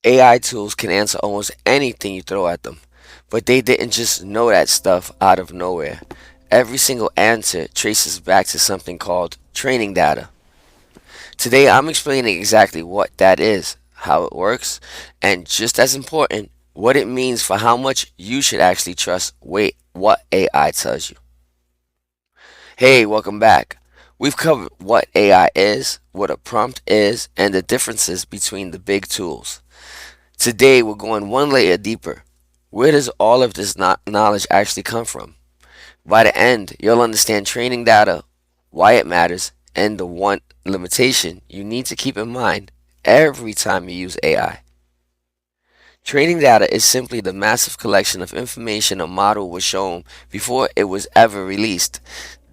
AI tools can answer almost anything you throw at them, but they didn't just know that stuff out of nowhere. Every single answer traces back to something called training data. Today, I'm explaining exactly what that is, how it works, and just as important, what it means for how much you should actually trust what AI tells you. Hey, welcome back. We've covered what AI is, what a prompt is, and the differences between the big tools. Today, we're going one layer deeper. Where does all of this knowledge actually come from? By the end, you'll understand training data, why it matters, and the one limitation you need to keep in mind every time you use AI. Training data is simply the massive collection of information a model was shown before it was ever released.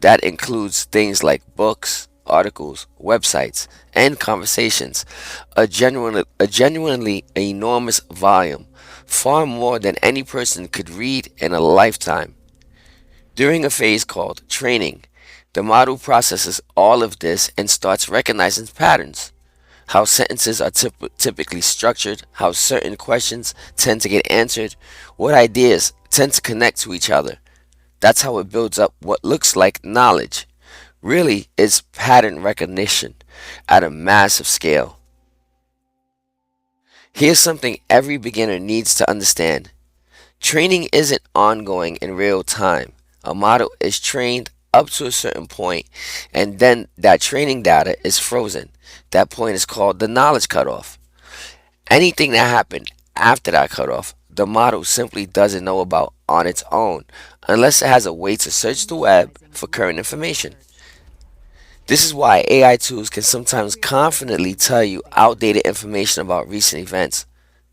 That includes things like books, articles, websites, and conversations. A genuinely enormous volume, far more than any person could read in a lifetime. During a phase called training, the model processes all of this and starts recognizing patterns. How sentences are typically structured, how certain questions tend to get answered, what ideas tend to connect to each other. That's how it builds up what looks like knowledge. Really, it's pattern recognition at a massive scale. Here's something every beginner needs to understand. Training isn't ongoing in real time. A model is trained up to a certain point, and then that training data is frozen. That point is called the knowledge cutoff. Anything that happened after that cutoff, the model simply doesn't know about on its own unless it has a way to search the web for current information. This is why AI tools can sometimes confidently tell you outdated information about recent events,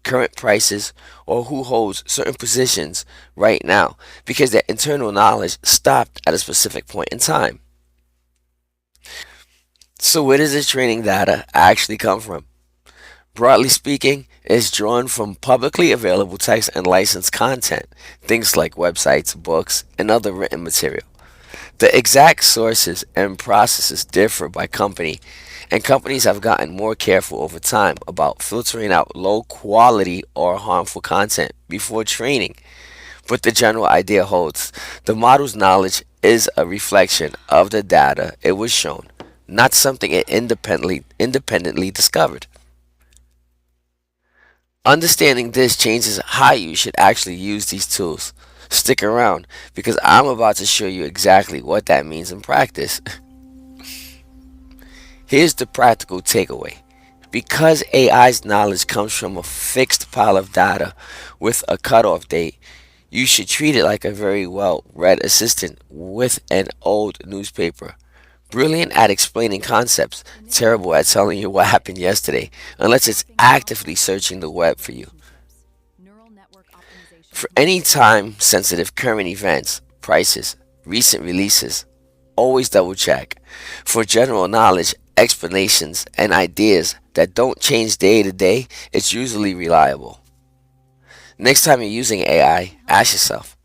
current prices, or who holds certain positions right now because their internal knowledge stopped at a specific point in time. So, where does this training data actually come from? Broadly speaking, it's drawn from publicly available text and licensed content, things like websites, books, and other written material. The exact sources and processes differ by company, and companies have gotten more careful over time about filtering out low quality or harmful content before training. But the general idea holds. The model's knowledge is a reflection of the data it was shown, not something it independently discovered. Understanding this changes how you should actually use these tools. Stick around because I'm about to show you exactly what that means in practice. Here's the practical takeaway. Because AI's knowledge comes from a fixed pile of data with a cutoff date, you should treat it like a very well read assistant with an old newspaper. Brilliant at explaining concepts, terrible at telling you what happened yesterday, unless it's actively searching the web for you. For any time sensitive current events, prices, recent releases, always double check. For general knowledge, explanations, and ideas that don't change day to day, it's usually reliable. Next time you're using AI, ask yourself,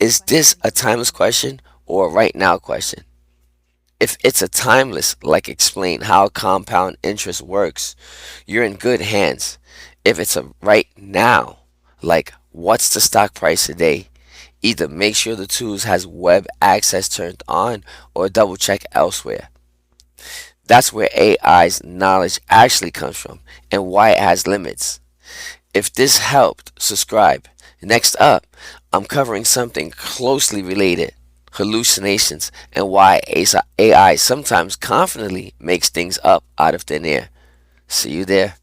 is this a timeless question or a right now question? If it's a timeless, like explain how compound interest works, you're in good hands. If it's a right now, like what's the stock price today, either make sure the tools has web access turned on or double check elsewhere. That's where AI's knowledge actually comes from and why it has limits. If this helped, subscribe. Next up, I'm covering something closely related, hallucinations, and why AI sometimes confidently makes things up out of thin air. See you there.